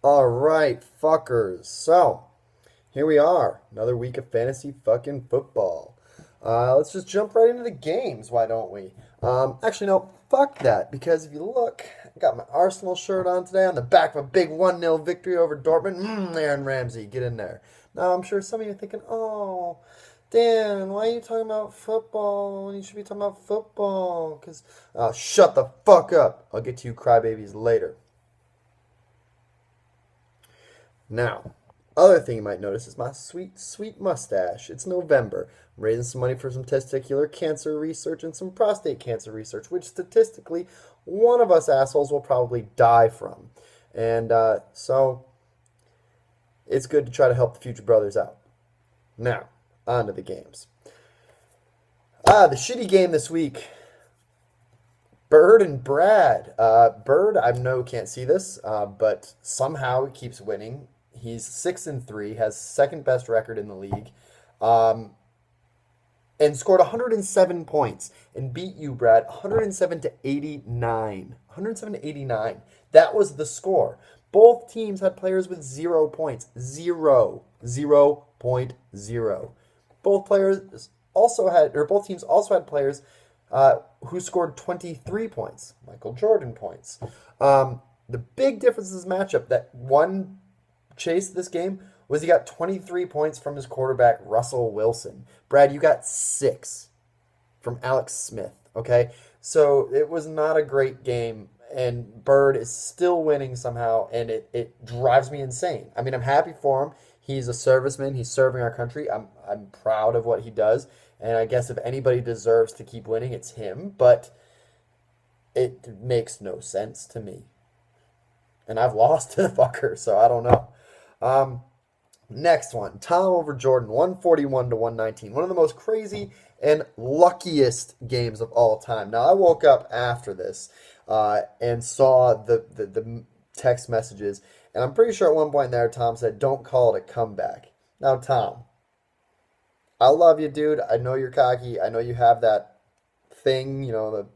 All right, fuckers. So, here we are. Another week of fantasy fucking football. Let's just jump right into the games, why don't we? Actually, no, fuck that. Because if you look, I got my Arsenal shirt on today on the back of a big 1-0 victory over Dortmund. Aaron Ramsey, get in there. Now, I'm sure some of you are thinking, oh, Dan, why are you talking about football when you should be talking about football? Because, shut the fuck up. I'll get to you crybabies later. Now, other thing you might notice is my sweet, sweet mustache. It's November. I'm raising some money for some testicular cancer research and some prostate cancer research, which statistically, one of us assholes will probably die from. And so, it's good to try to help the future brothers out. Now, on to the games. The shitty game this week. Bird and Brad. Bird, I know can't see this, but somehow he keeps winning. He's 6-3, has second best record in the league, um, and scored 107 points and beat you, Brad, 107 to 89. 107 to 89. That was the score. Both teams had players with 0 points. 0.0. Both teams also had players who scored 23 points. Michael Jordan points. The big difference in this matchup that one Chase this game was he got 23 points from his quarterback, Russell Wilson. Brad, you got 6 from Alex Smith, okay? So it was not a great game, and Bird is still winning somehow, and it drives me insane. I mean, I'm happy for him. He's a serviceman. He's serving our country. I'm proud of what he does, and I guess if anybody deserves to keep winning, it's him, but it makes no sense to me. And I've lost to the fucker, so I don't know. Um, Next one, Tom over Jordan, 141 to 119. One of the most crazy and luckiest games of all time. Now, I woke up after this and saw the text messages, and I'm pretty sure at one point there, Tom said, "Don't call it a comeback." Now, Tom, I love you, dude. I know you're cocky. I know you have that thing, the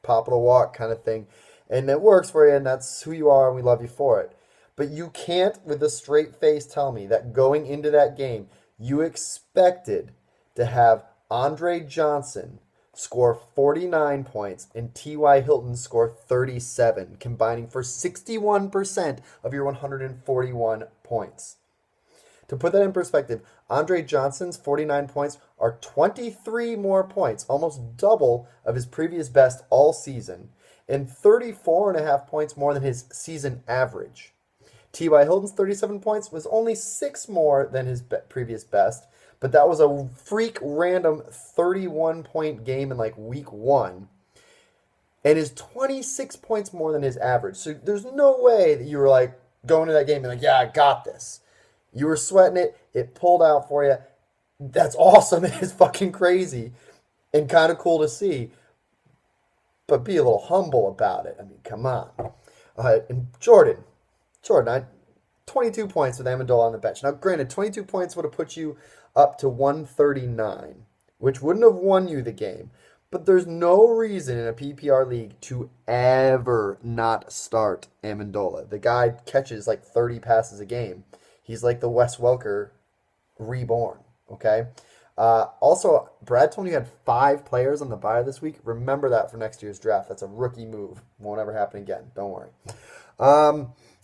pop of the walk kind of thing, and it works for you, and that's who you are, and we love you for it. But you can't, with a straight face, tell me that going into that game, you expected to have Andre Johnson score 49 points and T.Y. Hilton score 37, combining for 61% of your 141 points. To put that in perspective, Andre Johnson's 49 points are 23 more points, almost double of his previous best all season, and 34 and a half points more than his season average. T.Y. Hilton's 37 points was only 6 more than his previous best, but that was a freak random 31-point game in like week 1, and is 26 points more than his average. So there's no way that you were like going to that game and like, yeah, I got this. You were sweating it. It pulled out for you. That's awesome. It is fucking crazy and kind of cool to see, but be a little humble about it. I mean, come on. And Jordan, 22 points with Amendola on the bench. Now, granted, 22 points would have put you up to 139, which wouldn't have won you the game. But there's no reason in a PPR league to ever not start Amendola. The guy catches like 30 passes a game. He's like the Wes Welker reborn, okay? Also, Brad told me you had 5 players on the bye this week. Remember that for next year's draft. That's a rookie move. Won't ever happen again. Don't worry.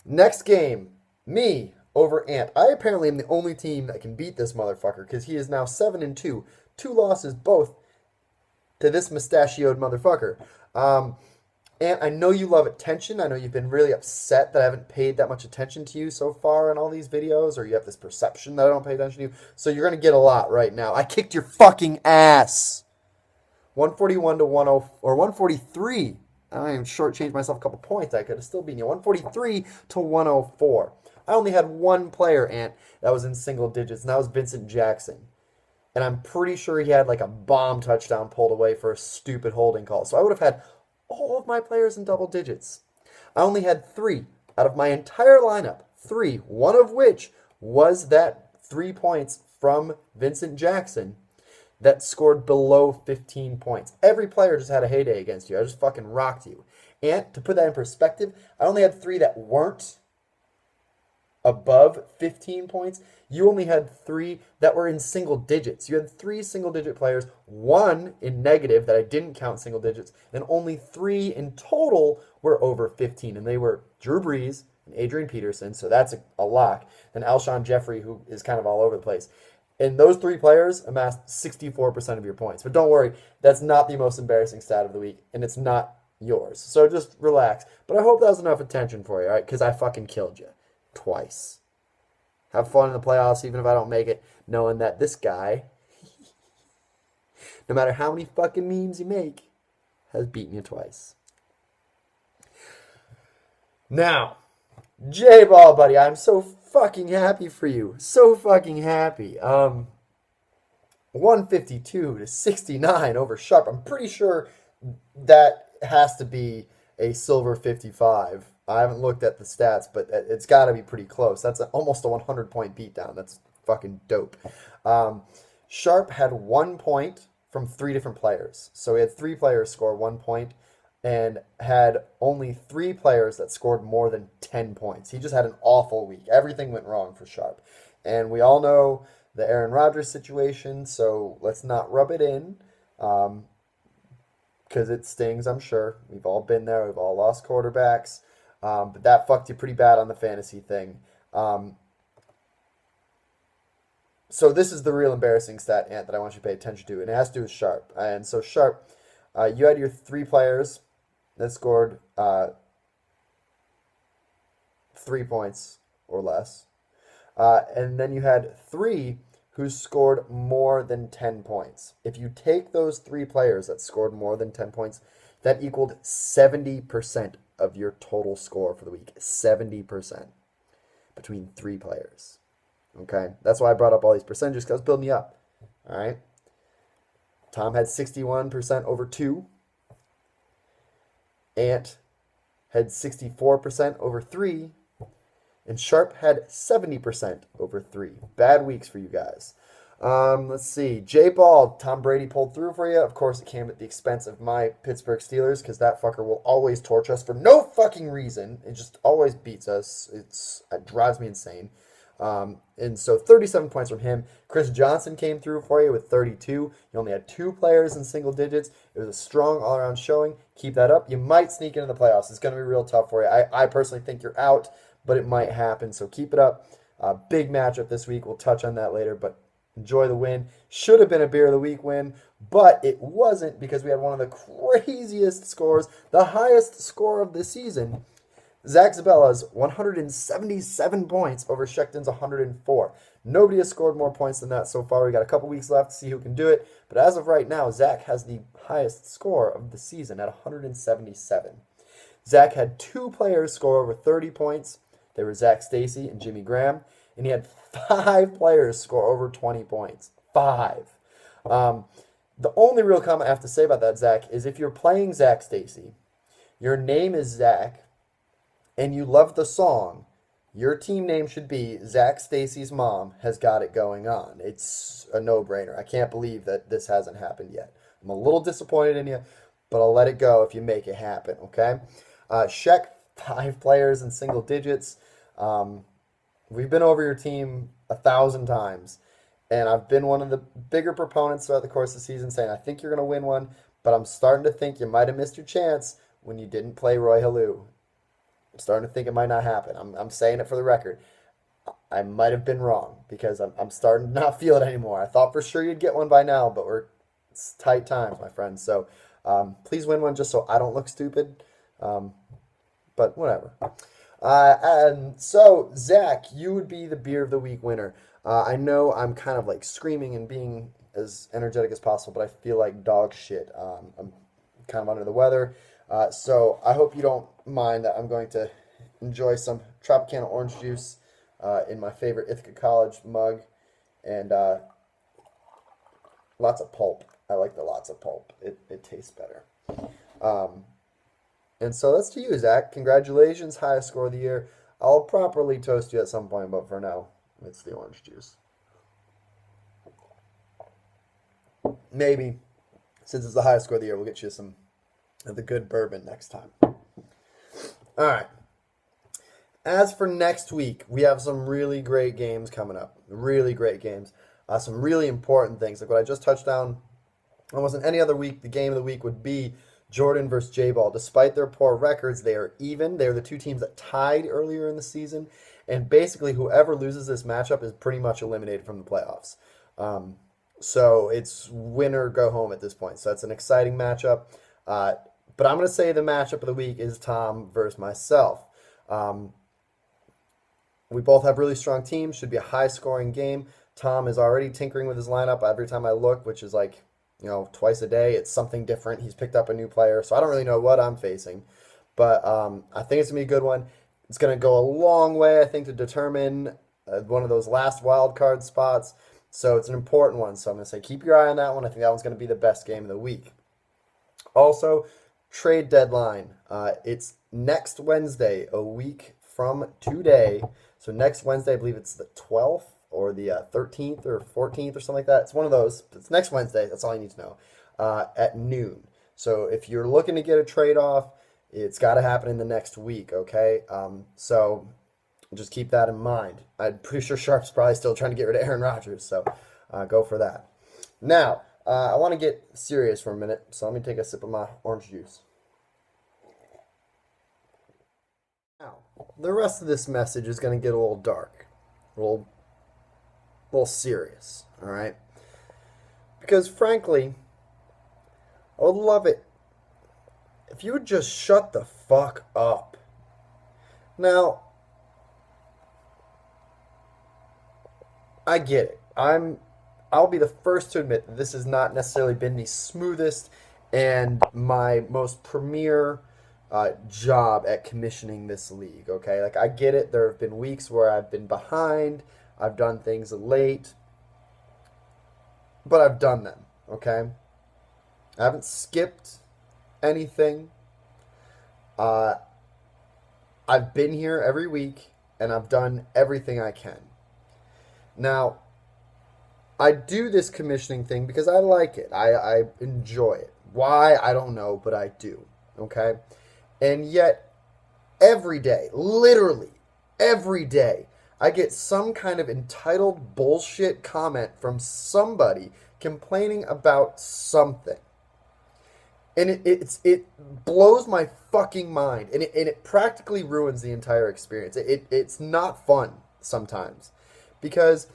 Next game, me over Ant. I apparently am the only team that can beat this motherfucker because he is now 7-2. 2 losses both to this mustachioed motherfucker. Ant, I know you love attention. I know you've been really upset that I haven't paid that much attention to you so far in all these videos, or you have this perception that I don't pay attention to you. So you're going to get a lot right now. I kicked your fucking ass. 141 to 10 or 143. I even shortchanged myself a couple points. I could have still beaten you. 143 to 104. I only had one player, Ant, that was in single digits, and that was Vincent Jackson. And I'm pretty sure he had like a bomb touchdown pulled away for a stupid holding call. So I would have had all of my players in double digits. I only had 3 out of my entire lineup. 3, one of which was that 3 points from Vincent Jackson that scored below 15 points. Every player just had a heyday against you. I just fucking rocked you. And to put that in perspective, I only had 3 that weren't above 15 points, you only had 3 that were in single digits. You had 3 single digit players, 1 in negative that I didn't count single digits, and only 3 in total were over 15. And they were Drew Brees and Adrian Peterson, so that's a lock. And Alshon Jeffrey, who is kind of all over the place. And those 3 players amassed 64% of your points. But don't worry, that's not the most embarrassing stat of the week, and it's not yours. So just relax. But I hope that was enough attention for you, all right? Because I fucking killed you twice. Have fun in the playoffs, even if I don't make it, knowing that this guy, no matter how many fucking memes you make, has beaten you twice. Now, J-Ball, buddy, I'm so fucking happy for you. So fucking happy. 152 to 69 over Sharp. I'm pretty sure that has to be a silver 55. I haven't looked at the stats, but it's got to be pretty close. That's almost a 100-point beatdown. That's fucking dope. Sharp had 1 point from 3 different players. So he had 3 players score 1 point and had only 3 players that scored more than 10 points. He just had an awful week. Everything went wrong for Sharp. And we all know the Aaron Rodgers situation, so let's not rub it in. Because it stings, I'm sure. We've all been there. We've all lost quarterbacks. But that fucked you pretty bad on the fantasy thing. So this is the real embarrassing stat, Ant, that I want you to pay attention to. And it has to do with Sharp. And so Sharp, you had your 3 players that scored 3 points or less. And then you had 3 who scored more than 10 points. If you take those 3 players that scored more than 10 points, that equaled 70% of your total score for the week. 70% between 3 players. Okay? That's why I brought up all these percentages, because I was building you up. All right? Tom had 61% over 2. Ant had 64% over 3. And Sharp had 70% over 3. Bad weeks for you guys. Let's see. J-Ball, Tom Brady pulled through for you. Of course, it came at the expense of my Pittsburgh Steelers, because that fucker will always torch us for no fucking reason. It just always beats us. It drives me insane. And so 37 points from him. Chris Johnson came through for you with 32. You only had 2 players in single digits. It was a strong all-around showing. Keep that up. You might sneak into the playoffs. It's going to be real tough for you. I personally think you're out, but it might happen. So keep it up. Big matchup this week. We'll touch on that later, but enjoy the win. Should have been a Beer of the Week win, but it wasn't, because we had one of the craziest scores, the highest score of the season. Zach Zabella's 177 points over Shechten's 104. Nobody has scored more points than that so far. We got a couple weeks left to see who can do it, but as of right now, Zach has the highest score of the season at 177. Zach had 2 players score over 30 points. They were Zach Stacy and Jimmy Graham. And he had 5 players score over 20 points. 5. The only real comment I have to say about that, Zach, is if you're playing Zach Stacy, your name is Zach, and you love the song, your team name should be Zach Stacy's Mom Has Got It Going On. It's a no-brainer. I can't believe that this hasn't happened yet. I'm a little disappointed in you, but I'll let it go if you make it happen, okay? Shek, 5 players in single digits. We've been over your team 1,000 times, and I've been one of the bigger proponents throughout the course of the season saying, I think you're going to win one, but I'm starting to think you might have missed your chance when you didn't play Roy Halou. I'm starting to think it might not happen. I'm saying it for the record. I might have been wrong, because I'm starting to not feel it anymore. I thought for sure you'd get one by now, but it's tight times, my friends. So please win one just so I don't look stupid. But whatever. And so, Zach, you would be the Beer of the Week winner. I know I'm kind of like screaming and being as energetic as possible, but I feel like dog shit. I'm kind of under the weather. So I hope you don't mind that I'm going to enjoy some Tropicana orange juice in my favorite Ithaca College mug, and lots of pulp. I like the lots of pulp. It tastes better. And so that's to you, Zach. Congratulations, highest score of the year. I'll properly toast you at some point, but for now, it's the orange juice. Maybe, since it's the highest score of the year, we'll get you some of the good bourbon next time. All right. As for next week, we have some really great games coming up. Really great games. Some really important things. Like what I just touched on, almost in any other week, the game of the week would be Jordan versus J-Ball. Despite their poor records, they are even. They're the two teams that tied earlier in the season. And basically, whoever loses this matchup is pretty much eliminated from the playoffs. So it's win or go home at this point. So that's an exciting matchup. But I'm going to say the matchup of the week is Tom versus myself. We both have really strong teams. Should be a high-scoring game. Tom is already tinkering with his lineup every time I look, which is like, twice a day. It's something different. He's picked up a new player, so I don't really know what I'm facing. But I think it's going to be a good one. It's going to go a long way, I think, to determine one of those last wild card spots. So it's an important one. So I'm going to say keep your eye on that one. I think that one's going to be the best game of the week. Also, trade deadline. It's next Wednesday, a week from today. So next Wednesday, I believe it's the 12th or the 13th or 14th or something like that. It's one of those. It's next Wednesday. That's all you need to know. At noon. So if you're looking to get a trade off, it's got to happen in the next week, okay? So just keep that in mind. I'm pretty sure Sharp's probably still trying to get rid of Aaron Rodgers, so go for that. Now, I want to get serious for a minute, so let me take a sip of my orange juice. Now, the rest of this message is going to get a little dark, a little serious, all right? Because frankly, I would love it if you would just shut the fuck up. Now, I get it. I'll be the first to admit that this has not necessarily been the smoothest and my most premier job at commissioning this league, okay? Like, I get it. There have been weeks where I've been behind. I've done things late. But I've done them, okay? I haven't skipped anything. I've been here every week, and I've done everything I can. Now, I do this commissioning thing because I like it. I enjoy it. Why? I don't know, but I do, okay? And yet, every day, literally every day, I get some kind of entitled bullshit comment from somebody complaining about something. And it blows my fucking mind. And it practically ruins the entire experience. It's not fun sometimes. Because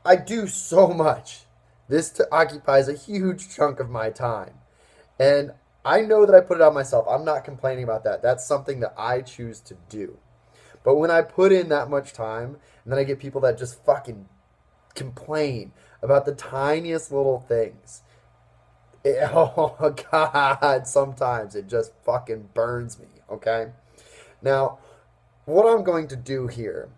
I do so much. This occupies a huge chunk of my time. And I know that I put it on myself. I'm not complaining about that. That's something that I choose to do. But when I put in that much time, and then I get people that just fucking complain about the tiniest little things. Oh, God, sometimes it just fucking burns me, okay? Now, what I'm going to do here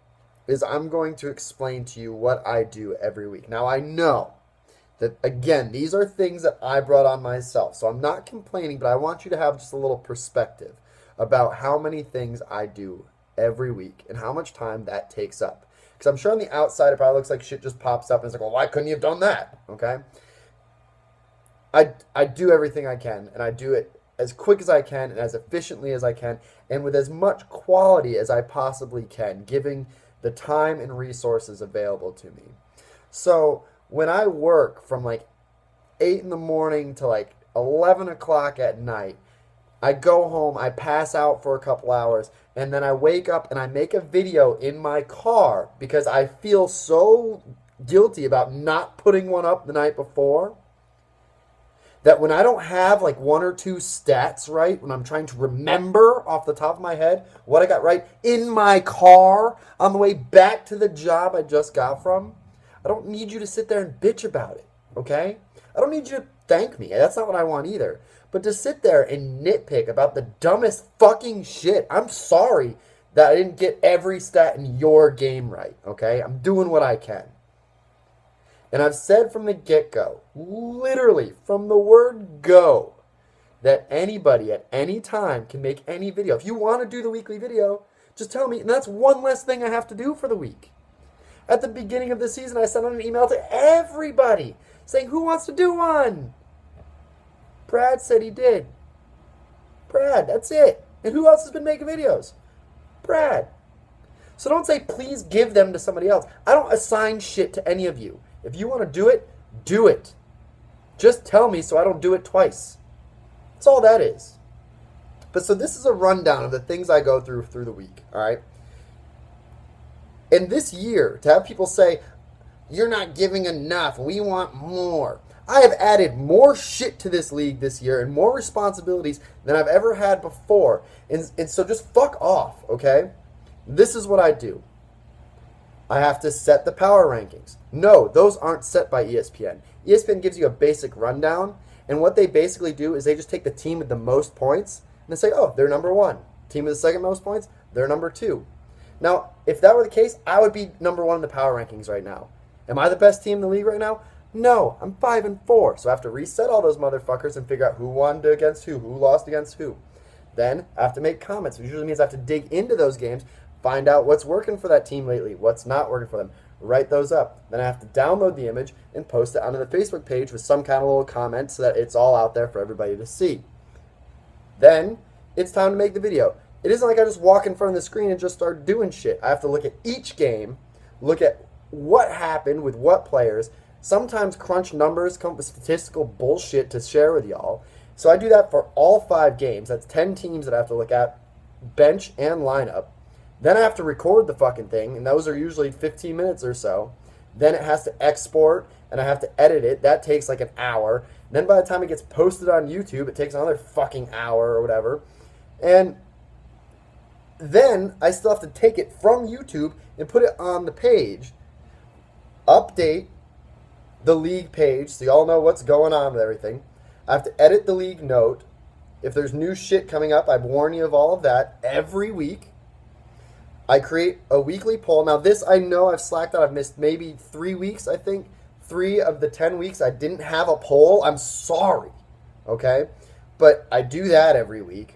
is I'm going to explain to you what I do every week. Now, I know that, again, these are things that I brought on myself, so I'm not complaining, but I want you to have just a little perspective about how many things I do every week and how much time that takes up. Because I'm sure on the outside it probably looks like shit just pops up and it's like, well, why couldn't you have done that? Okay? I do everything I can, and I do it as quick as I can and as efficiently as I can and with as much quality as I possibly can, giving the time and resources available to me. So when I work from like 8 in the morning to like 11 o'clock at night, I go home, I pass out for a couple hours, and then I wake up and I make a video in my car because I feel so guilty about not putting one up the night before that when I don't have like one or two stats right, when I'm trying to remember off the top of my head what I got right in my car on the way back to the job I just got from, I don't need you to sit there and bitch about it, okay? I don't need you to thank me. That's not what I want either. But to sit there and nitpick about the dumbest fucking shit, I'm sorry that I didn't get every stat in your game right, okay? I'm doing what I can. And I've said from the get-go, literally from the word go, that anybody at any time can make any video. If you want to do the weekly video, just tell me. And that's one less thing I have to do for the week. At the beginning of the season, I sent out an email to everybody saying, who wants to do one? Brad said he did. Brad, that's it. And who else has been making videos? Brad. So don't say, please give them to somebody else. I don't assign shit to any of you. If you want to do it, do it. Just tell me so I don't do it twice. That's all that is. But so this is a rundown of the things I go through the week, all right? And this year, to have people say, you're not giving enough, we want more. I have added more shit to this league this year and more responsibilities than I've ever had before. And so just fuck off, okay? This is what I do. I have to set the power rankings. No, those aren't set by ESPN. ESPN gives you a basic rundown, and what they basically do is they just take the team with the most points and they say, oh, they're number one. Team with the second most points, they're number two. Now, if that were the case, I would be number one in the power rankings right now. Am I the best team in the league right now? No, I'm 5-4. So I have to reset all those motherfuckers and figure out who won against who lost against who. Then I have to make comments, which usually means I have to dig into those games, find out what's working for that team lately, what's not working for them, write those up. Then I have to download the image and post it onto the Facebook page with some kind of little comment so that it's all out there for everybody to see. Then it's time to make the video. It isn't like I just walk in front of the screen and just start doing shit. I have to look at each game, look at what happened with what players, sometimes crunch numbers, come up with statistical bullshit to share with y'all. So I do that for all 5 games. That's 10 teams that I have to look at, bench and lineup. Then I have to record the fucking thing, and those are usually 15 minutes or so. Then it has to export, and I have to edit it. That takes like an hour. Then by the time it gets posted on YouTube, it takes another fucking hour or whatever. And then I still have to take it from YouTube and put it on the page, update the league page so y'all know what's going on with everything. I have to edit the league note. If there's new shit coming up, I warn you of all of that every week. I create a weekly poll. Now this, I know I've slacked out. I've missed maybe 3 weeks, I think. 3 of the 10 weeks I didn't have a poll. I'm sorry, okay? But I do that every week.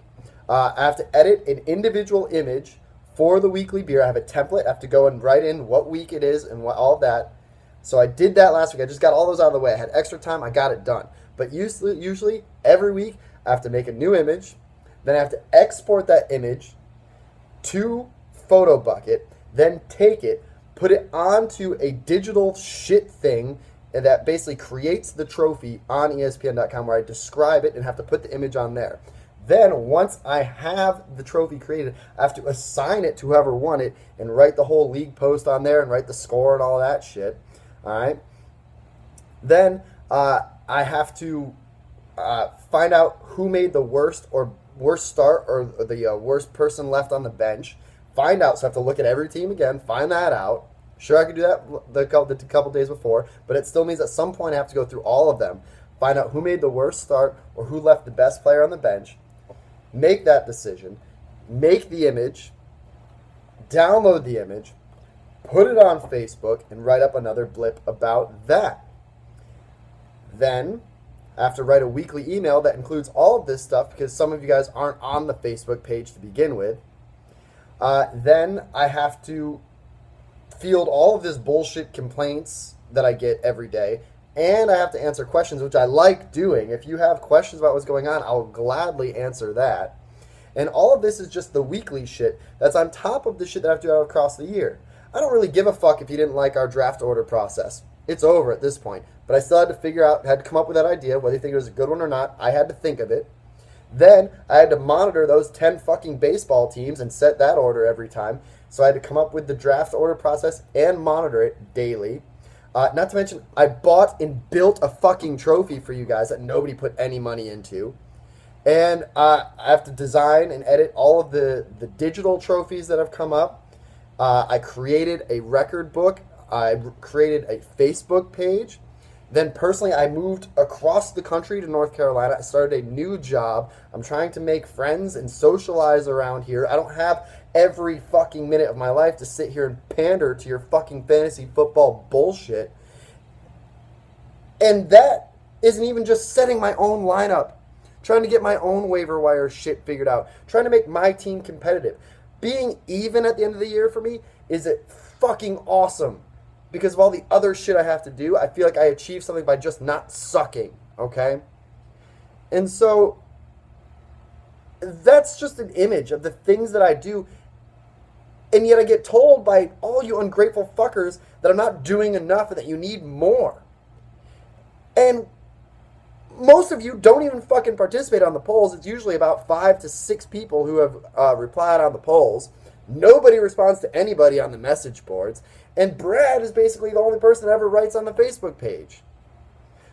I have to edit an individual image for the weekly beer. I have a template. I have to go and write in what week it is and all of that. So I did that last week. I just got all those out of the way. I had extra time. I got it done. But usually every week I have to make a new image. Then I have to export that image to PhotoBucket. Then take it, put it onto a digital shit thing that basically creates the trophy on ESPN.com where I describe it and have to put the image on there. Then, once I have the trophy created, I have to assign it to whoever won it and write the whole league post on there and write the score and all that shit. All right. Then, I have to find out who made the worst start or the worst person left on the bench. Find out. So I have to look at every team again, find that out. Sure, I could do that the couple days before, but it still means at some point I have to go through all of them, find out who made the worst start or who left the best player on the bench. Make that decision, make the image, download the image, put it on Facebook, and write up another blip about that. Then, I have to write a weekly email that includes all of this stuff because some of you guys aren't on the Facebook page to begin with. Then, I have to field all of this bullshit complaints that I get every day. And I have to answer questions, which I like doing. If you have questions about what's going on, I'll gladly answer that. And all of this is just the weekly shit that's on top of the shit that I have to do across the year. I don't really give a fuck if you didn't like our draft order process. It's over at this point. But I still had to had to come up with that idea, whether you think it was a good one or not. I had to think of it. Then I had to monitor those 10 fucking baseball teams and set that order every time. So I had to come up with the draft order process and monitor it daily. Not to mention, I bought and built a fucking trophy for you guys that nobody put any money into. And I have to design and edit all of the digital trophies that have come up. I created a record book. I created a Facebook page. Then personally, I moved across the country to North Carolina. I started a new job. I'm trying to make friends and socialize around here. I don't have every fucking minute of my life to sit here and pander to your fucking fantasy football bullshit. And that isn't even just setting my own lineup. Trying to get my own waiver wire shit figured out. Trying to make my team competitive. Being even at the end of the year for me is fucking awesome. Because of all the other shit I have to do, I feel like I achieved something by just not sucking, okay? And so, that's just an image of the things that I do And yet I get told by all you ungrateful fuckers that I'm not doing enough and that you need more. And most of you don't even fucking participate on the polls. It's usually about 5 to 6 people who have replied on the polls. Nobody responds to anybody on the message boards. And Brad is basically the only person that ever writes on the Facebook page.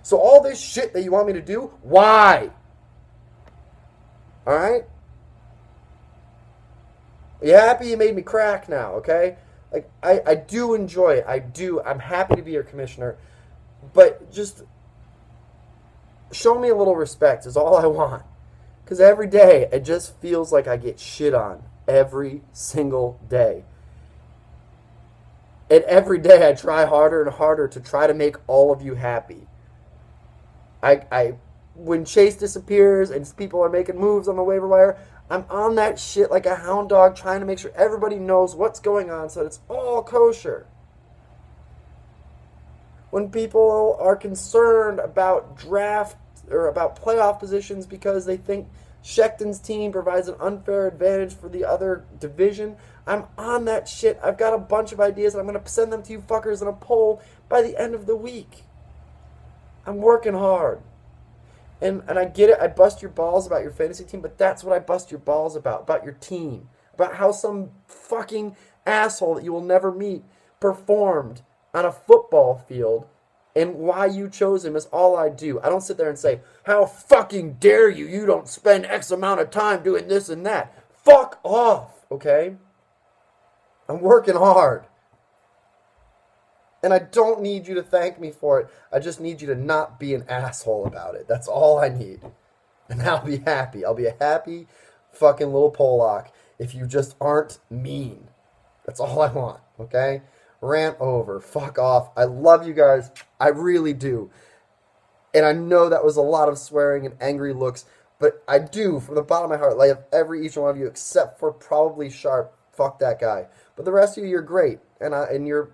So all this shit that you want me to do, why? Alright? Are you happy you made me crack now, okay? Like, I do enjoy it. I do. I'm happy to be your commissioner. But just show me a little respect is all I want. Because every day, it just feels like I get shit on. Every single day. And every day, I try harder and harder to try to make all of you happy. When Chase disappears and people are making moves on the waiver wire, I'm on that shit like a hound dog trying to make sure everybody knows what's going on so that it's all kosher. When people are concerned about draft or about playoff positions because they think Shechten's team provides an unfair advantage for the other division, I'm on that shit. I've got a bunch of ideas and I'm going to send them to you fuckers in a poll by the end of the week. I'm working hard. And I get it, I bust your balls about your fantasy team, but that's what I bust your balls about your team. About how some fucking asshole that you will never meet performed on a football field and why you chose him is all I do. I don't sit there and say, how fucking dare you, you don't spend X amount of time doing this and that. Fuck off, okay? I'm working hard. And I don't need you to thank me for it. I just need you to not be an asshole about it. That's all I need. And I'll be happy. I'll be a happy fucking little Pollock if you just aren't mean. That's all I want, okay? Rant over. Fuck off. I love you guys. I really do. And I know that was a lot of swearing and angry looks, but I do, from the bottom of my heart, like each one of you, except for probably Sharp. Fuck that guy. But the rest of you, you're great. And you're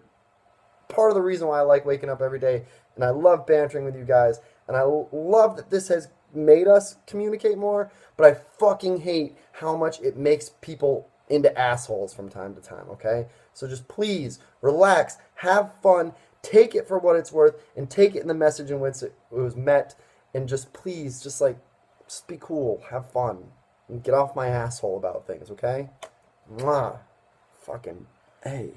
part of the reason why I like waking up every day, and I love bantering with you guys, and I love that this has made us communicate more, but I fucking hate how much it makes people into assholes from time to time, okay? So just please, relax, have fun, take it for what it's worth, and take it in the message in which it was met, and just please, just be cool, have fun, and get off my asshole about things, okay? Mwah. Fucking A.